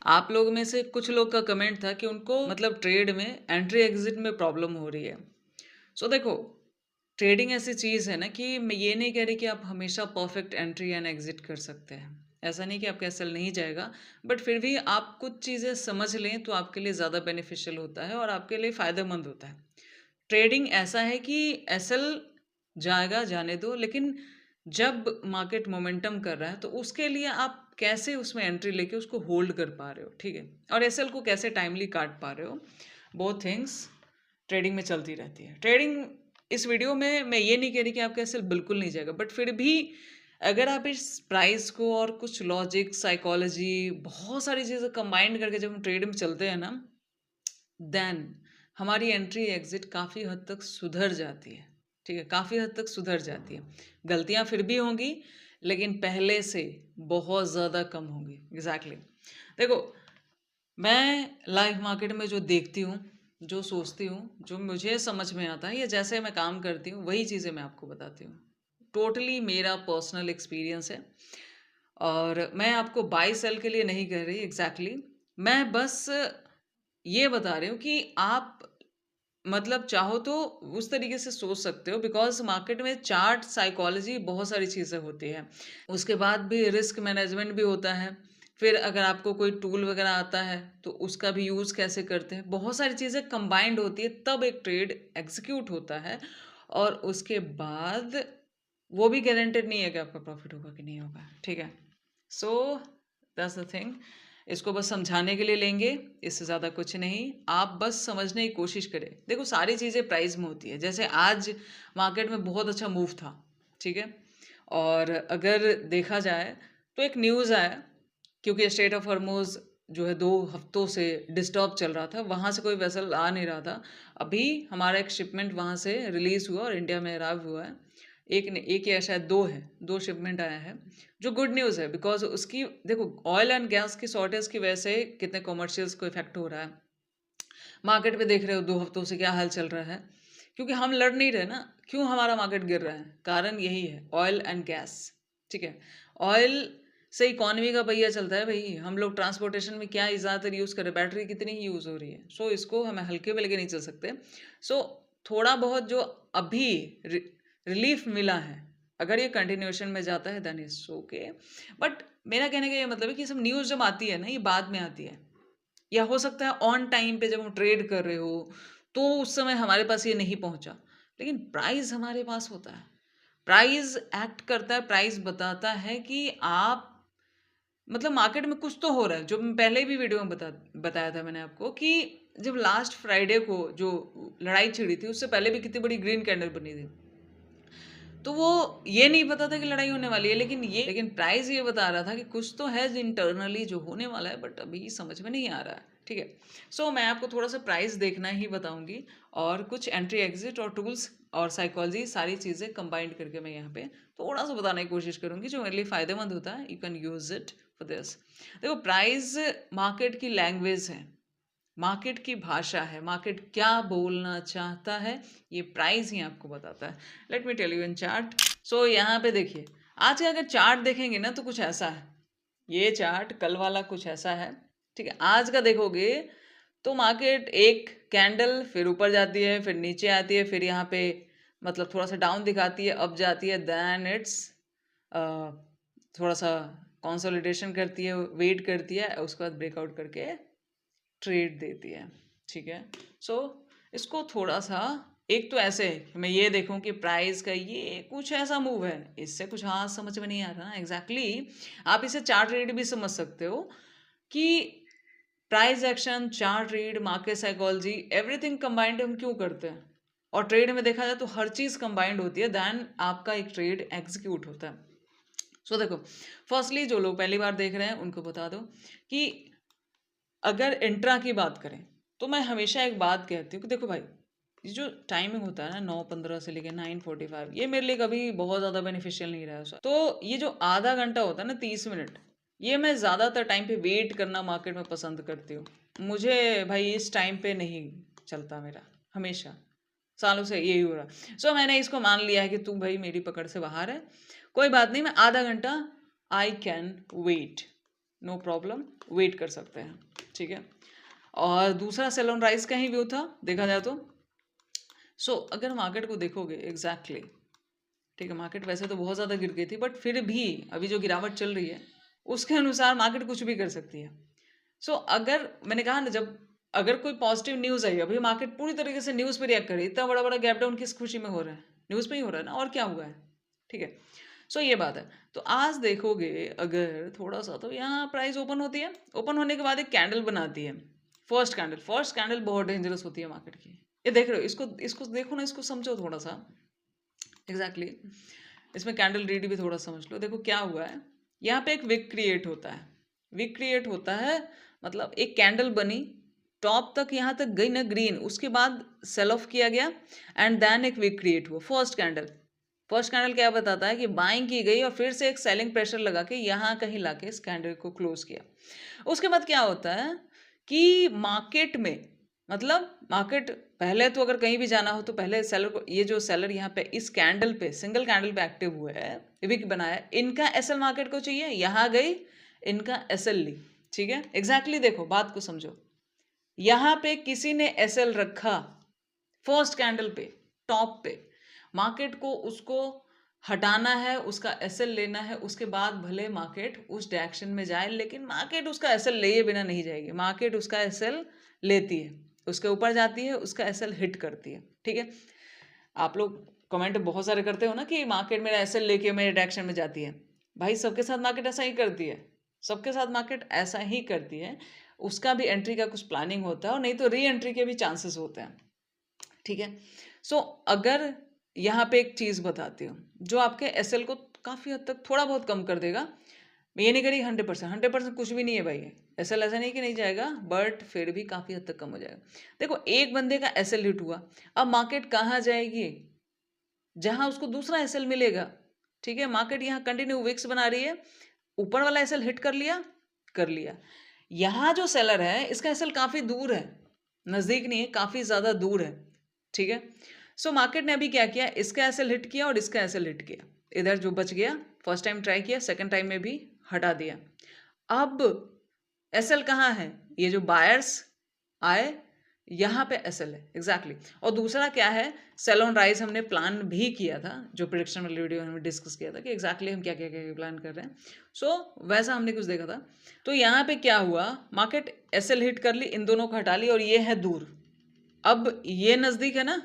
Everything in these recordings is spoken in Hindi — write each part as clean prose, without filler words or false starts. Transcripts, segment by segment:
आप लोग में से कुछ लोग का कमेंट था कि उनको मतलब ट्रेड में एंट्री एग्जिट में प्रॉब्लम हो रही है। सो देखो, ट्रेडिंग ऐसी चीज़ है ना कि मैं ये नहीं कह रही कि आप हमेशा परफेक्ट एंट्री एंड एग्जिट कर सकते हैं। ऐसा नहीं कि आपका एसएल नहीं जाएगा, बट फिर भी आप कुछ चीज़ें समझ लें तो आपके लिए ज़्यादा बेनिफिशियल होता है और आपके लिए फ़ायदेमंद होता है। ट्रेडिंग ऐसा है कि एसएल जाएगा जाने दो, लेकिन जब मार्केट मोमेंटम कर रहा है तो उसके लिए आप कैसे उसमें एंट्री लेके उसको होल्ड कर पा रहे हो, ठीक है, और एसएल को कैसे टाइमली काट पा रहे हो। बोथ थिंग्स ट्रेडिंग में चलती रहती है। ट्रेडिंग इस वीडियो में मैं ये नहीं कह रही कि आपका एसएल बिल्कुल नहीं जाएगा, बट फिर भी अगर आप इस प्राइस को और कुछ लॉजिक, साइकोलॉजी, बहुत सारी चीज़ें कंबाइन करके जब हम ट्रेड में चलते हैं ना, देन हमारी एंट्री एग्जिट काफ़ी हद तक सुधर जाती है। ठीक है, काफ़ी हद तक सुधर जाती है। गलतियाँ फिर भी होंगी, लेकिन पहले से बहुत ज़्यादा कम होंगी। एग्जैक्टली देखो, मैं लाइव मार्केट में जो देखती हूँ, जो सोचती हूँ, जो मुझे समझ में आता है या जैसे मैं काम करती हूँ, वही चीज़ें मैं आपको बताती हूँ। टोटली मेरा पर्सनल एक्सपीरियंस है और मैं आपको बाय सेल के लिए नहीं कह रही एग्जैक्टली। मैं बस ये बता रही हूँ कि आप मतलब चाहो तो उस तरीके से सोच सकते हो, बिकॉज मार्केट में चार्ट, साइकोलॉजी, बहुत सारी चीज़ें होती हैं। उसके बाद भी रिस्क मैनेजमेंट भी होता है। फिर अगर आपको कोई टूल वगैरह आता है तो उसका भी यूज़ कैसे करते हैं, बहुत सारी चीज़ें कंबाइंड होती है, तब एक ट्रेड एग्जीक्यूट होता है। और उसके बाद वो भी गारंटेड नहीं है कि आपका प्रॉफिट होगा कि नहीं होगा, ठीक है। So that's the thing. इसको बस समझाने के लिए लेंगे, इससे ज़्यादा कुछ नहीं। आप बस समझने की कोशिश करें। देखो, सारी चीज़ें प्राइस में होती है। जैसे आज मार्केट में बहुत अच्छा मूव था, ठीक है, और अगर देखा जाए तो एक न्यूज़ आया, क्योंकि स्ट्रेट ऑफ हॉर्मुज़ जो है 2 हफ्तों से डिस्टर्ब चल रहा था, वहाँ से कोई वेसल आ नहीं रहा था। अभी हमारा एक शिपमेंट वहाँ से रिलीज़ हुआ और इंडिया में अराइव हुआ है। एक ने एक या शायद 2 है, 2 शिपमेंट आया है, जो गुड न्यूज़ है, बिकॉज़ उसकी देखो, ऑयल एंड गैस की शॉर्टेज की वजह से कितने कमर्शियल्स को इफ़ेक्ट हो रहा है। मार्केट में देख रहे हो 2 हफ्तों से क्या हाल चल रहा है, क्योंकि हम लड़ नहीं रहे ना। क्यों हमारा मार्केट गिर रहा है? कारण यही है, ऑयल एंड गैस, ठीक है। ऑयल से इकोनॉमी का पहिया चलता है भाई। हम लोग ट्रांसपोर्टेशन में क्या ज़्यादातर यूज़ कर रहे हैं, बैटरी कितनी ही यूज़ हो रही है। सो इसको हमें हल्के में लेके नहीं चल सकते। सो थोड़ा बहुत जो अभी रिलीफ मिला है, अगर ये कंटिन्यूएशन में जाता है देन इट्स ओके। बट मेरा कहने का ये मतलब है कि सब न्यूज़ जब आती है ना, ये बाद में आती है, या हो सकता है ऑन टाइम पे जब हम ट्रेड कर रहे हो तो उस समय हमारे पास ये नहीं पहुंचा, लेकिन प्राइस हमारे पास होता है। प्राइस एक्ट करता है, प्राइस बताता है कि आप मतलब मार्केट में कुछ तो हो रहा है। जो मैं पहले भी वीडियो में बताया था मैंने आपको कि जब लास्ट फ्राइडे को जो लड़ाई छिड़ी थी, उससे पहले भी कितनी बड़ी ग्रीन कैंडल बनी थी। तो वो ये नहीं पता था कि लड़ाई होने वाली है, लेकिन प्राइस ये बता रहा था कि कुछ तो है इंटरनली जो होने वाला है, बट अभी समझ में नहीं आ रहा है, ठीक है। सो मैं आपको थोड़ा सा प्राइस देखना ही बताऊंगी, और कुछ एंट्री एग्जिट और टूल्स और साइकोलॉजी, सारी चीज़ें कंबाइंड करके मैं यहाँ पे थोड़ा सा बताने की कोशिश करूंगी, जो मेरे लिए फ़ायदेमंद होता है। You can use it for this. देखो, प्राइस मार्केट की लैंग्वेज है, मार्केट की भाषा है, मार्केट क्या बोलना चाहता है, ये प्राइस ही आपको बताता है। Let me tell you in chart. So यहाँ पे देखिए, आज का अगर चार्ट देखेंगे ना तो कुछ ऐसा है। ये चार्ट कल वाला कुछ ऐसा है, ठीक है। आज का देखोगे तो मार्केट एक कैंडल फिर ऊपर जाती है, फिर नीचे आती है, फिर यहाँ पे मतलब थोड़ा सा डाउन दिखाती है, अप जाती है, देन इट्स थोड़ा सा कंसोलिडेशन करती है, वेट करती है, उसके बाद ब्रेकआउट करके ट्रेड देती है, ठीक है। सो इसको थोड़ा सा, एक तो ऐसे कि मैं ये देखूं कि प्राइस का ये कुछ ऐसा मूव है, इससे कुछ हाँ समझ में नहीं आ रहा ना। एग्जैक्टली आप इसे चार्ट रीड भी समझ सकते हो कि price action, chart read, market psychology, everything combined हम क्यों करते हैं। और ट्रेड में देखा जाए तो हर चीज़ कंबाइंड होती है, देन आपका एक ट्रेड एग्जीक्यूट होता है। सो देखो, फर्स्टली जो लोग पहली बार देख रहे हैं उनको बता दो कि अगर इंट्रा की बात करें तो मैं हमेशा एक बात कहती हूँ कि देखो भाई, ये जो टाइमिंग होता है ना 9:15 से लेकर 9:45, ये मेरे लिए कभी बहुत ज़्यादा बेनिफिशियल नहीं रहा है उसका। तो ये जो आधा घंटा होता है ना, 30 मिनट, ये मैं ज़्यादातर टाइम पे वेट करना मार्केट में पसंद करती हूँ। मुझे भाई इस टाइम पे नहीं चलता मेरा, हमेशा सालों से यही हो रहा। सो मैंने इसको मान लिया है कि तू भाई मेरी पकड़ से बाहर है, कोई बात नहीं, मैं आधा घंटा I can wait. No problem, wait कर सकते हैं, ठीक है। और दूसरा सेल ऑन राइज का ही व्यू था देखा जाए तो। अगर मार्केट को देखोगे एग्जैक्टली, ठीक है, मार्केट वैसे तो बहुत ज़्यादा गिर गई थी, बट फिर भी अभी जो गिरावट चल रही है उसके अनुसार मार्केट कुछ भी कर सकती है। अगर मैंने कहा ना, जब अगर कोई पॉजिटिव न्यूज़ आई, अभी मार्केट पूरी तरीके से न्यूज़ पे रिएक्ट करी, इतना बड़ा बड़ा गैप डाउन किस खुशी में हो रहा है? न्यूज़ पे ही हो रहा है ना, और क्या हुआ है, ठीक है। ये बात है। तो आज देखोगे अगर थोड़ा सा, तो यहाँ प्राइस ओपन होती है, ओपन होने के बाद एक कैंडल बनाती है, फर्स्ट कैंडल बहुत डेंजरस होती है मार्केट की। ये देख रहे हो, इसको इसको देखो ना, इसको समझो थोड़ा सा एग्जैक्टली इसमें कैंडल रीड भी थोड़ा समझ लो। देखो क्या हुआ है, यहाँ पे एक विक क्रिएट होता है, विक क्रिएट होता है, मतलब एक कैंडल बनी, टॉप तक यहाँ तक गई ना ग्रीन, उसके बाद सेल ऑफ किया गया एंड देन एक विक क्रिएट हुआ। फर्स्ट कैंडल क्या बताता है कि बाइंग की गई और फिर से एक सेलिंग प्रेशर लगा के यहाँ कहीं लाके इस कैंडल को क्लोज किया। उसके बाद क्या होता है कि मार्केट में, मतलब मार्केट पहले तो अगर कहीं भी जाना हो तो पहले सेलर को, ये जो सेलर यहाँ पे इस कैंडल पे, सिंगल कैंडल पे एक्टिव हुए हैं, विक बनाया, इनका एसएल मार्केट को चाहिए, यहाँ गई, इनका एसएल ली, ठीक है। एग्जैक्टली देखो बात को समझो, यहाँ पे किसी ने एसएल रखा फर्स्ट कैंडल पे, टॉप पे, मार्केट को उसको हटाना है, उसका एसएल लेना है, उसके बाद भले मार्केट उस डायरेक्शन में जाए, लेकिन मार्केट उसका एसएल लिए बिना नहीं जाएगी, मार्केट उसका एसएल लेती है, उसके ऊपर जाती है, उसका एसएल हिट करती है, ठीक है। आप लोग कमेंट बहुत सारे करते हो ना कि मार्केट मेरा एसएल लेके मेरे डायरेक्शन में जाती है। भाई सबके साथ मार्केट ऐसा ही करती है, सबके साथ मार्केट ऐसा ही करती है, उसका भी एंट्री का कुछ प्लानिंग होता है, और नहीं तो री एंट्री के भी चांसेस होते हैं, ठीक है। अगर यहाँ पे एक चीज़ बताती हूँ जो आपके एसएल को काफ़ी हद तक थोड़ा बहुत कम कर देगा। मैं ये नहीं करी 100% कुछ भी नहीं है भाई, एसएल ऐसा नहीं कि नहीं जाएगा, बट फिर भी काफ़ी हद तक कम हो जाएगा। देखो एक बंदे का एसएल हिट हुआ, अब मार्केट कहाँ जाएगी? जहाँ उसको दूसरा एसएल मिलेगा, ठीक है। मार्केट यहाँ कंटिन्यू विक्स बना रही है, ऊपर वाला एसएल हिट कर लिया। यहाँ जो सेलर है इसका एसएल काफ़ी दूर है, नज़दीक नहीं है, काफ़ी ज़्यादा दूर है, ठीक है। मार्केट ने अभी क्या किया, इसका एसएल हिट किया और इसका एसएल हिट किया, इधर जो बच गया, फर्स्ट टाइम ट्राई किया, सेकंड टाइम में भी हटा दिया। अब एसएल कहाँ है? ये जो बायर्स आए यहाँ पे एसएल है एग्जैक्टली। और दूसरा क्या है, सेल ऑन राइज हमने प्लान भी किया था, जो प्रेडिक्शन वाली वीडियो में हमने डिस्कस किया था कि एग्जैक्टली हम क्या क्या क्या प्लान कर रहे हैं। वैसा हमने कुछ देखा था। तो यहाँ पे क्या हुआ, मार्केट एसएल हिट कर ली, इन दोनों को हटा ली, और ये है दूर। अब ये नज़दीक है ना,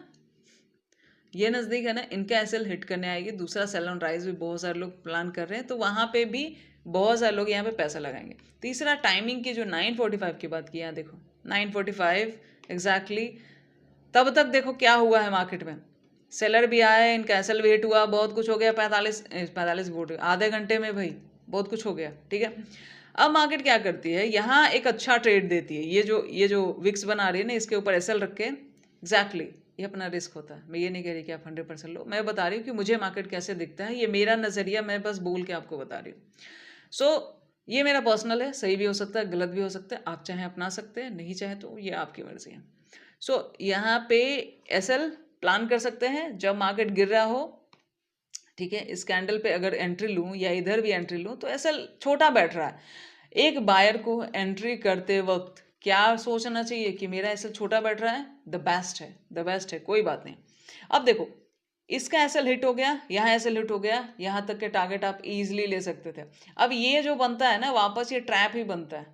ये नज़दीक है ना, इनका एसएल हिट करने आएगी। दूसरा सेल ऑन राइज भी बहुत सारे लोग प्लान कर रहे हैं, तो वहाँ पे भी बहुत सारे लोग यहाँ पे पैसा लगाएंगे। तीसरा टाइमिंग की जो 9:45 की बात की, यहाँ देखो 9:45 एग्जैक्टली, तब तक देखो क्या हुआ है मार्केट में, सेलर भी आए, इनका एसएल भी हिट हुआ, बहुत कुछ हो गया, 45 वोट आधे घंटे में भाई बहुत कुछ हो गया, ठीक है। अब मार्केट क्या करती है, यहाँ एक अच्छा ट्रेड देती है, ये जो विक्स बना रही है ना, इसके ऊपर एसएल रख के एग्जैक्टली, ये अपना रिस्क होता है। मैं ये नहीं कह रही कि आप 100% लो, मैं बता रही हूँ कि मुझे मार्केट कैसे दिखता है, ये मेरा नज़रिया, मैं बस बोल के आपको बता रही हूँ। ये मेरा पर्सनल है, सही भी हो सकता है, गलत भी हो सकता है, आप चाहे अपना सकते हैं, नहीं चाहे तो ये आपकी मर्जी है। यहाँ पे एसएल प्लान कर सकते हैं जब मार्केट गिर रहा हो, ठीक है। इस कैंडल पे अगर एंट्री लूँ या इधर भी एंट्री लूँ तो एसएल छोटा बैठ रहा है। एक बायर को एंट्री करते वक्त क्या सोचना चाहिए कि मेरा एसएल छोटा बैठ रहा है, द बेस्ट है, द बेस्ट है, कोई बात नहीं। अब देखो इसका एसएल हिट हो गया, यहाँ एसएल हिट हो गया, यहाँ तक के टारगेट आप इजीली ले सकते थे। अब ये जो बनता है ना, वापस ये ट्रैप ही बनता है,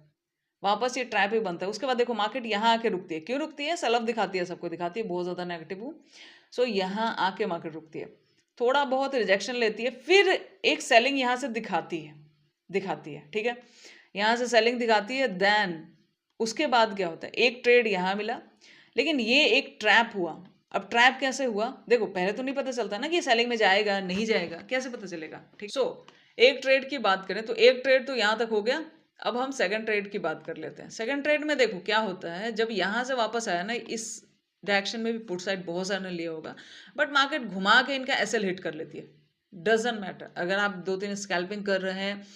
वापस ये ट्रैप ही बनता है। उसके बाद देखो मार्केट यहाँ आके रुकती है, क्यों रुकती है, सेल ऑफ दिखाती है, सबको दिखाती है, बहुत ज़्यादा नेगेटिव हूँ। यहाँ आके मार्केट रुकती है, थोड़ा बहुत रिजेक्शन लेती है, फिर एक सेलिंग यहाँ से दिखाती है, ठीक है। यहाँ से सेलिंग दिखाती है, देन उसके बाद क्या होता है, एक ट्रेड यहाँ मिला, लेकिन ये एक ट्रैप हुआ। अब ट्रैप कैसे हुआ, देखो पहले तो नहीं पता चलता ना कि सेलिंग में जाएगा नहीं जाएगा, कैसे पता चलेगा, ठीक। एक ट्रेड की बात करें तो एक ट्रेड तो यहाँ तक हो गया। अब हम सेकंड ट्रेड की बात कर लेते हैं। सेकंड ट्रेड में देखो क्या होता है, जब यहाँ से वापस आया ना, इस डायरेक्शन में भी पुट साइड बहुत सारा ने लिया होगा, बट मार्केट घुमा के इनका एसएल हिट कर लेती है। डजंट मैटर, अगर आप 2-3 स्कैल्पिंग कर रहे हैं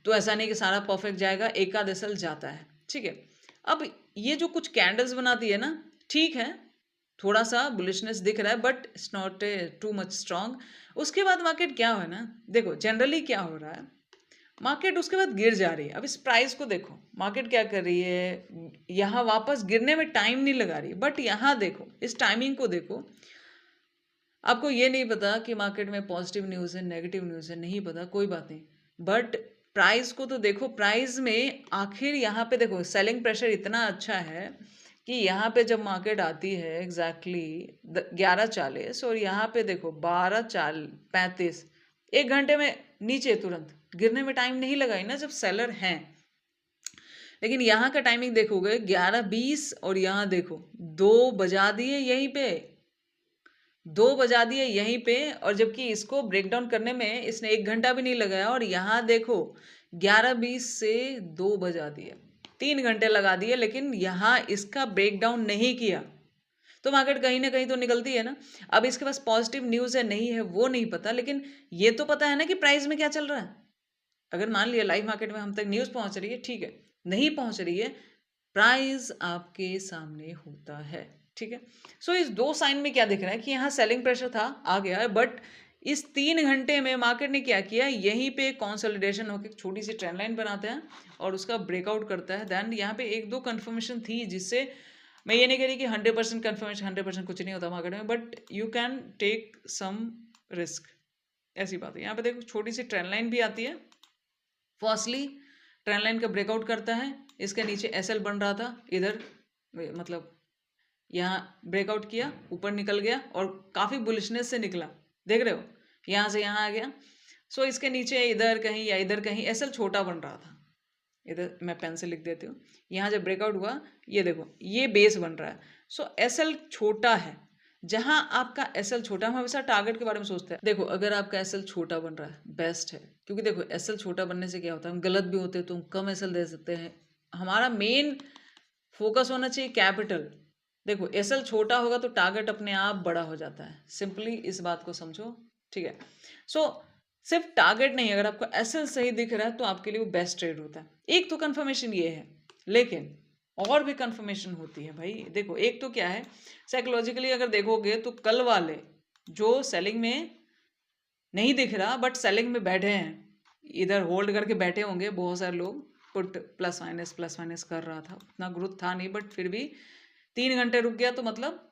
तो ऐसा नहीं कि सारा परफेक्ट जाएगा, एक आध एसएल जाता है, ठीक है। अब ये जो कुछ कैंडल्स बनाती है ना, ठीक है, थोड़ा सा बुलिशनेस दिख रहा है, but it's not too much strong. उसके बाद मार्केट क्या हो ना, देखो जनरली क्या हो रहा है, मार्केट उसके बाद गिर जा रही है। अब इस प्राइस को देखो, मार्केट क्या कर रही है, यहाँ वापस गिरने में टाइम नहीं लगा रही, बट यहाँ देखो, इस टाइमिंग को देखो। आपको ये नहीं पता कि मार्केट में पॉजिटिव न्यूज़ है, नेगेटिव न्यूज़ है, नहीं पता, कोई बात नहीं, बट प्राइस को तो देखो। प्राइस में आखिर यहाँ पे देखो सेलिंग प्रेशर इतना अच्छा है कि यहाँ पे जब मार्केट आती है एग्जैक्टली 11:40 और यहाँ पे देखो 12:35, 1 घंटे में नीचे तुरंत गिरने में टाइम नहीं लगाई ना जब सेलर हैं। लेकिन यहाँ का टाइमिंग देखोगे 11:20 और यहाँ देखो 2 बजा दिए यहीं पे, 2 बजा दिए यहीं पे, और जबकि इसको ब्रेक डाउन करने में इसने 1 घंटा भी नहीं लगाया, और यहाँ देखो 11:20 से 2 बजा दिए, 3 घंटे लगा दिए, लेकिन यहाँ इसका ब्रेक डाउन नहीं किया। तो मार्केट कहीं ना कहीं तो निकलती है ना। अब इसके पास पॉजिटिव न्यूज़ है नहीं है वो नहीं पता, लेकिन ये तो पता है ना कि प्राइस में क्या चल रहा है। अगर मान लिया लाइव मार्केट में हम तक न्यूज़ पहुंच रही है, ठीक है, नहीं पहुंच रही है, प्राइस आपके सामने होता है, ठीक है। सो इस 2 साइन में क्या दिख रहा है कि यहाँ सेलिंग प्रेशर था, आ गया है, बट इस 3 घंटे में मार्केट ने क्या किया, यहीं पे कंसोलिडेशन होकर छोटी सी ट्रेंड लाइन बनाते हैं और उसका ब्रेकआउट करता है। देन यहाँ पे 1-2 कंफर्मेशन थी, जिससे मैं ये नहीं कह रही कि 100% कंफर्मेशन, 100% कुछ नहीं होता मार्केट में, but you can take some risk, ऐसी बात है। यहाँ पे देखो छोटी सी ट्रेंड लाइन भी आती है, फर्स्टली ट्रेंड लाइन का ब्रेकआउट करता है, इसके नीचे एसएल बन रहा था इधर, मतलब यहाँ ब्रेकआउट किया, ऊपर निकल गया और काफ़ी बुलिशनेस से निकला, देख रहे हो, यहाँ से यहाँ आ गया। सो इसके नीचे इधर कहीं या इधर कहीं एसएल छोटा बन रहा था, इधर मैं पेन से लिख देती हूँ। यहाँ जब ब्रेकआउट हुआ, ये देखो ये बेस बन रहा है। सो एसएल छोटा है, जहाँ आपका एसएल छोटा, हम हमेशा टारगेट के बारे में सोचते हैं। देखो अगर आपका एसएल छोटा बन रहा है बेस्ट है, क्योंकि देखो एसएल छोटा बनने से क्या होता है, हम गलत भी होते हैं तो हम कम एसएल दे सकते हैं। हमारा मेन फोकस होना चाहिए कैपिटल। देखो एसएल छोटा होगा तो टारगेट अपने आप बड़ा हो जाता है, सिंपली इस बात को समझो, ठीक है। सो सिर्फ टारगेट नहीं, अगर आपको एसएल सही दिख रहा है तो आपके लिए वो बेस्ट ट्रेड होता है। एक तो कंफर्मेशन ये है, लेकिन और भी कंफर्मेशन होती है भाई। देखो एक तो क्या है, साइकोलॉजिकली अगर देखोगे तो कल वाले जो सेलिंग में नहीं दिख रहा बट सेलिंग में बैठे हैं, इधर होल्ड करके बैठे होंगे बहुत सारे लोग, पुट प्लस माइनस कर रहा था, उतना ग्रोथ था नहीं, बट फिर भी 3 घंटे रुक गया, तो मतलब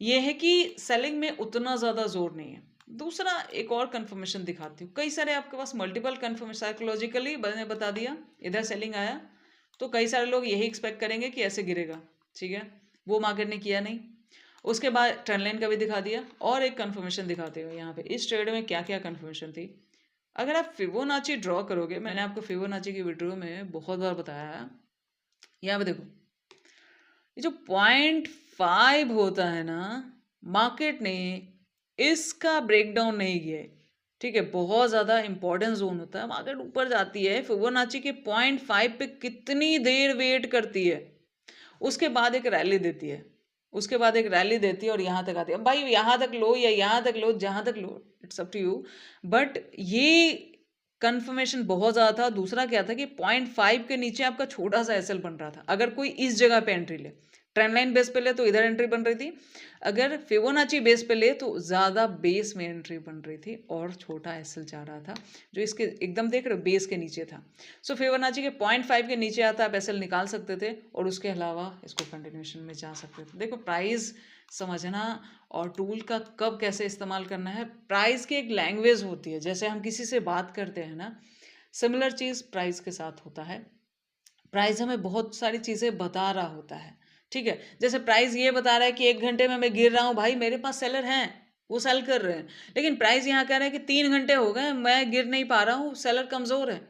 ये है कि सेलिंग में उतना ज़्यादा जोर नहीं है। दूसरा एक और कंफर्मेशन दिखाती हूँ, कई सारे आपके पास मल्टीपल कंफर्मेशन, साइकोलॉजिकली मैंने बता दिया इधर सेलिंग आया तो कई सारे लोग यही एक्सपेक्ट करेंगे कि ऐसे गिरेगा, ठीक है, वो मार्केट ने किया नहीं। उसके बाद ट्रेंड लाइन का भी दिखा दिया, और एक कंफर्मेशन दिखाते हुए यहाँ पे इस ट्रेड में क्या क्या कंफर्मेशन थी। अगर आप फिबोनाची ड्रॉ करोगे, मैंने आपको फिबोनाची की वीडियो में बहुत बार बताया है, यहाँ पे देखो ये जो 0.5 होता है ना, मार्केट ने इसका ब्रेकडाउन नहीं किया है, ठीक है, बहुत ज़्यादा इंपॉर्टेंट जोन होता है। मार्केट ऊपर जाती है फिबोनाची के 0.5 पे कितनी देर वेट करती है, उसके बाद एक रैली देती है, उसके बाद एक रैली देती है और यहाँ तक आती है। अब भाई यहाँ तक लो या यहाँ तक लो, जहाँ तक लो, it's up to you, but ये कंफर्मेशन बहुत ज़्यादा था। दूसरा क्या था कि 0.5 के नीचे आपका छोटा सा एसएल बन रहा था। अगर कोई इस जगह पे एंट्री ले, ट्रेंड लाइन बेस पे ले तो इधर एंट्री बन रही थी, अगर फिबोनाची बेस पे ले तो ज़्यादा बेस में एंट्री बन रही थी और छोटा एसएल जा रहा था, जो इसके एकदम देख रहे हो बेस के नीचे था। सो फिबोनाची के 0.5 के नीचे आता आप एसएल निकाल सकते थे और उसके अलावा इसको कंटिन्यूशन में जा सकते थे। देखो प्राइस समझना और टूल का कब कैसे इस्तेमाल करना है, प्राइस की एक लैंग्वेज होती है, जैसे हम किसी से बात करते हैं ना, सिमिलर चीज़ प्राइस के साथ होता है। प्राइस हमें बहुत सारी चीज़ें बता रहा होता है, ठीक है। जैसे प्राइस ये बता रहा है कि 1 घंटे में मैं गिर रहा हूँ, भाई मेरे पास सेलर हैं, वो सेल कर रहे हैं, लेकिन प्राइस यहाँ कह रहा है कि 3 घंटे हो गए मैं गिर नहीं पा रहा हूँ, सेलर कमज़ोर है,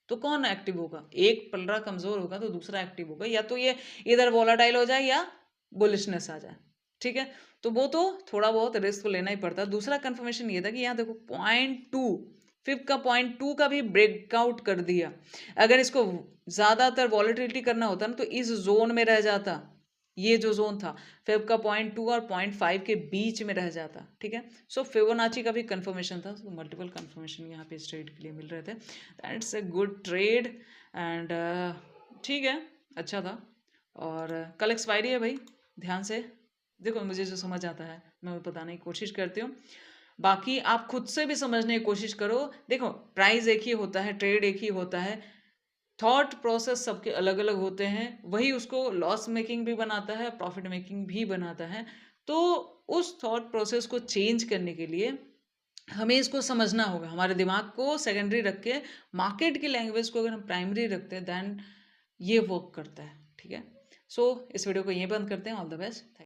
तो कौन एक्टिव होगा? एक पलड़ा कमज़ोर होगा तो दूसरा एक्टिव होगा, या तो ये इधर वॉलाटाइल हो जाए या बुलिशनेस आ जाए, ठीक है। तो वो तो थोड़ा बहुत रिस्क तो लेना ही पड़ता है। दूसरा कंफर्मेशन ये था कि यहाँ देखो 0.2, फिफ्थ का 0.2 का भी ब्रेकआउट कर दिया। अगर इसको ज़्यादातर वॉलेटिलिटी करना होता ना तो इस जोन में रह जाता, ये जो जोन था फेब का 0.2 और 0.5 के बीच में रह जाता, ठीक है। सो फिबोनाची का भी कंफर्मेशन था, तो मल्टीपल कंफर्मेशन यहाँ पे इस ट्रेड के लिए मिल रहे थे। That's a good trade and ठीक है, अच्छा था। और कल एक्सपायरी है भाई, ध्यान से देखो, मुझे जो समझ आता है मैं बताने की कोशिश करती हूँ। बाकी आप खुद से भी समझने की कोशिश करो। देखो, प्राइस एक ही होता है, ट्रेड एक ही होता है, थॉट प्रोसेस सबके अलग-अलग होते हैं, वही उसको लॉस मेकिंग भी बनाता है, प्रॉफिट मेकिंग भी बनाता है। तो उस थॉट प्रोसेस को चेंज करने के लिए हमें इसको समझना होगा। हमारे दिमाग को सेकेंडरी रख के मार्केट की लैंग्वेज को अगर हम प्राइमरी रखते हैं, देन ये वर्क करता है, ठीक है? सो इस वीडियो को यहीं बंद करते हैं। All the best.